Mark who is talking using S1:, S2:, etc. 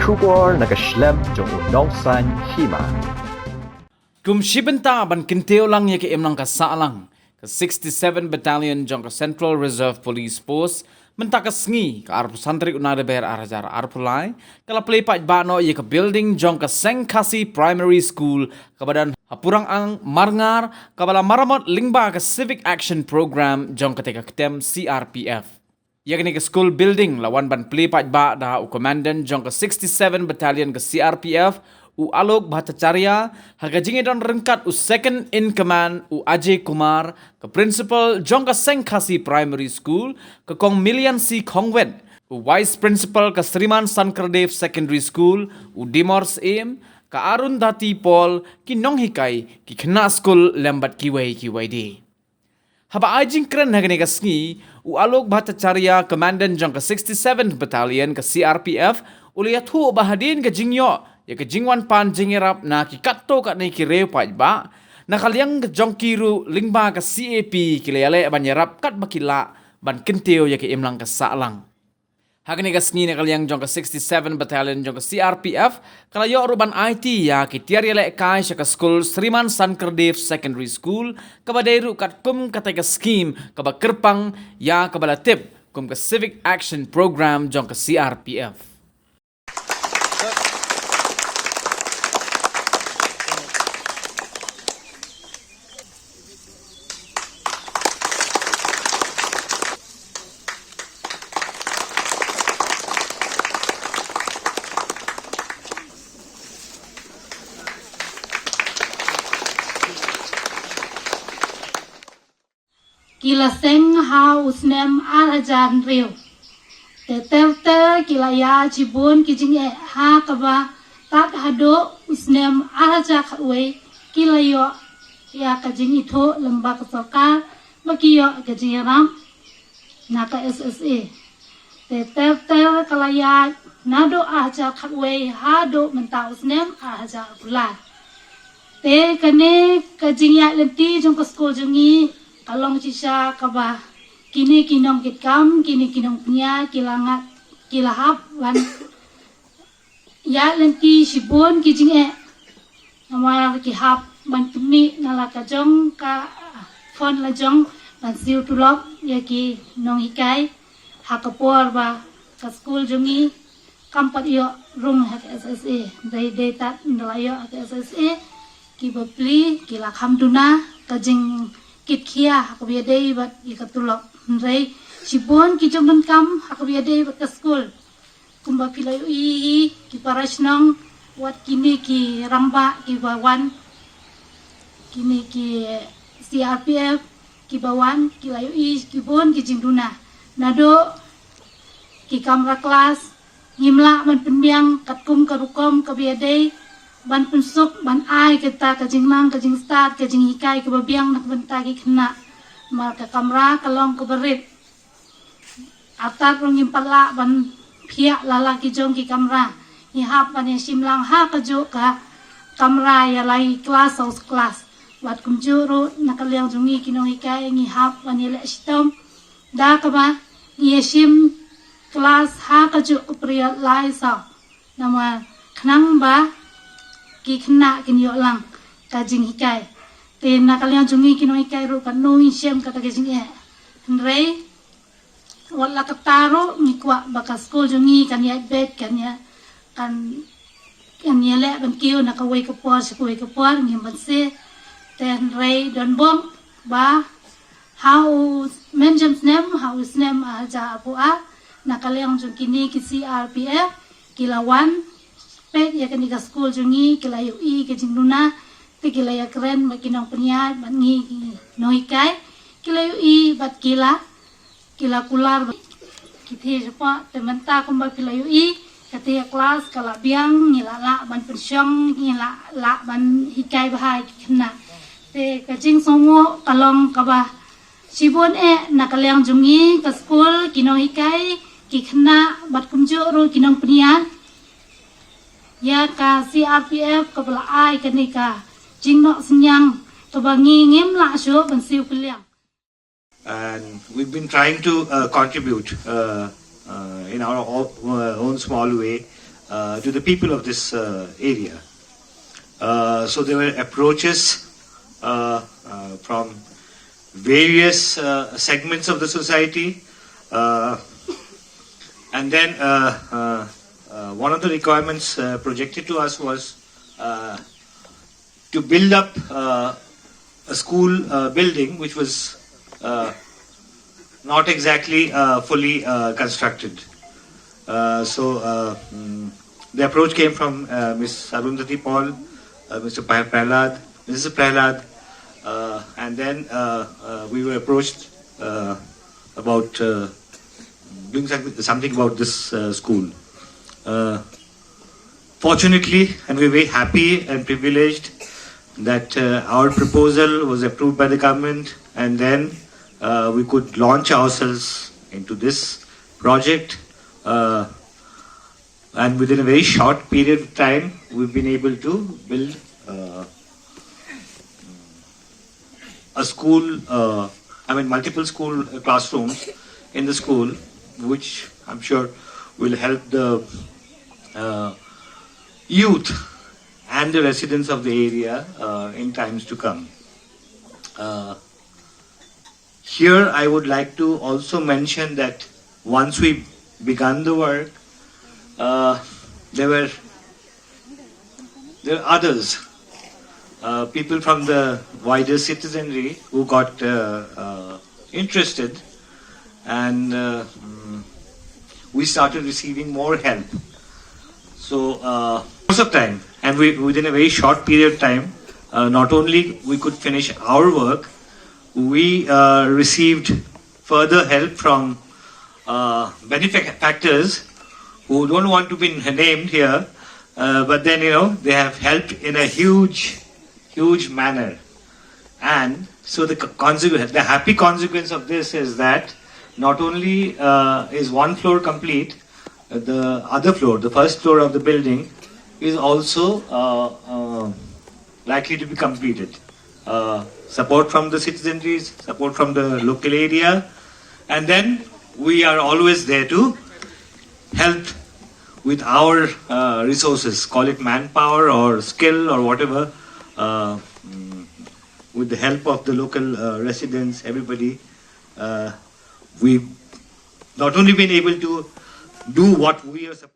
S1: Shubor nakaslem jong unongsan Hima.
S2: Kum shibenta ban kinteo lang ya ke emlang kasalang ke 67 Battalion jong ke Central Reserve Police Force menta ka sngi ka arpu santri unada ber arajar arpulai kala play pat bano ye ke building jong ke Seng Khasi Primary School kabadan hapurang ang Marngar kabala Maramot lingba ke Civic Action Program jong ke teka ketem CRPF. Yakni ke school building lawan ban play pat ba da u commandant jong ke 67 Battalion ke CRPF u Alok Bhattacharya hagajinge don rengkat u second in command u Ajay Kumar ke principal jong ke Seng Khasi Primary School ke Kong Milian Si Khongwen u vice principal ke Sriman San Crpf Secondary School u Dimors Aim ke Arun Dati Paul ki nong hikai ki kena school lembat kiwai di. Haba ajing keren hagani ka sngi u Alok Bhattacharya commandant jong ke 67th Battalion ke CRPF uliat hu bahadin ke jingyo ya ke jingwan pan jingirap na ki katto kat ni ki reu pa ba na kaliang ke jong kiru lingba ke CAP kilayale ban yarap kat bakila ban kenteo ya ke imlang ke salang. Hagani ka sngi na kaliang jong ke 67 Battalion jong ke CRPF kalayo ruban IT ya ki tiaryale kai sa ke Skul Sriman San Crpf Secondary School kabadairu kat kum katay ka scheme kaba kerpang ya kabala tip kum ke Civic Action Program jong ke CRPF.
S3: Kila seng ha usnem alajan riu. Te kila ya jibun kijing ha kaba tat hado usnem alaja kwe kila yo ya kajing ito lembak soka bagi yo kajing ram naka SSA. Te kala ya nado alaja kwe hado menta usnem alaja pula. Te kane kajing ya lenti jong ke school jongi kalong cisha kaba kini kinong kitkam kini kinong punya kilangat kilahap wan ya lenti sibun kijing nama kihap ban tumi nala kajong ka fon lajong ban siu tulok ya ki nong hikai hakapor ba ka school jongi kampat yo rung hak SSA dai tat ndalayo hak SSA ki bapli kila khamduna kajing kit kia hakabiadei bat ikatulok nrei sibon kijong dan kam hakabiadei bat ke school kumba pilayu i ki parasnong wat kini ki ramba ki bawan kini ki CRPF ki bawan ki layu i ki bon ki jingduna nado ki kamra kelas ngimla man penbiang katkum karukom kabiadei ban pensuk ban ai kita kajing lang kajing start kajing hikai ke babiang nak benta ki kena mal ke kamera kalong ke berit atat rong impala ban pia lala ki jong ki kamera hi hap ban simlang ha kajo ka kamera ya lai kelas aus kelas wat kumjuru nakaliang jungi kinong hikai ngi hap ban ile sitom da ka ba ni sim kelas ha kajo ke pria lai sa nama khnang ba ki kena kinyo lang kajing hikai te nakaliang jungi kinong hikai ro kan no isem kata kajing nrei wala kataro nikwa baka school jungi kan ya bet kan ya le ban kiu nakawai ka por sikoi ka por ngim banse te nrei don bom ba how mentions name how is name aja apu a nakaliang jung kini ki CRPF kilawan pet ya kan di school jungi kila yu i ke jingluna te kila ya keren makinong peniat bat ngi noikai kila yu i bat kila kular kithe sepa tementa kumba kila yu i kate kelas kala biang ngila la ban pensyong ngila la ban hikai bahai kena te kajing songo kalong kaba sibon nakaliang jungi ke school kinong hikai ki kena bat kumjo ro kinong peniat ya ka CRPF kabla ai kanika jingno senyang kabangi ngim la syo ban siu piliang.
S4: And we've been trying to contribute in our own small way to the people of this area. So there were approaches from various segments of the society, and then one of the requirements projected to us was to build up a school building which was not exactly fully constructed. The approach came from Ms. Arundhati Paul, Mr. Prahlad, Mrs. Prahlad, and then we were approached about doing something about this school. Fortunately, and we're very happy and privileged that our proposal was approved by the government, and then we could launch ourselves into this project. And within a very short period of time, we've been able to build a school, multiple school classrooms in the school, which I'm sure will help the youth and the residents of the area in times to come. Here I would like to also mention that once we began the work, there were others, people from the wider citizenry who got interested, and we started receiving more help. So, course of time, and within a very short period of time, not only we could finish our work, we received further help from benefactors who don't want to be named here, but then they have helped in a huge manner. And so the happy consequence of this is that not only is one floor complete, the other floor, the first floor of the building, is also likely to be completed. Support from the citizenry, support from the local area, and then we are always there to help with our resources, call it manpower or skill or whatever, with the help of the local residents, everybody. We've not only been able to do what we are supposed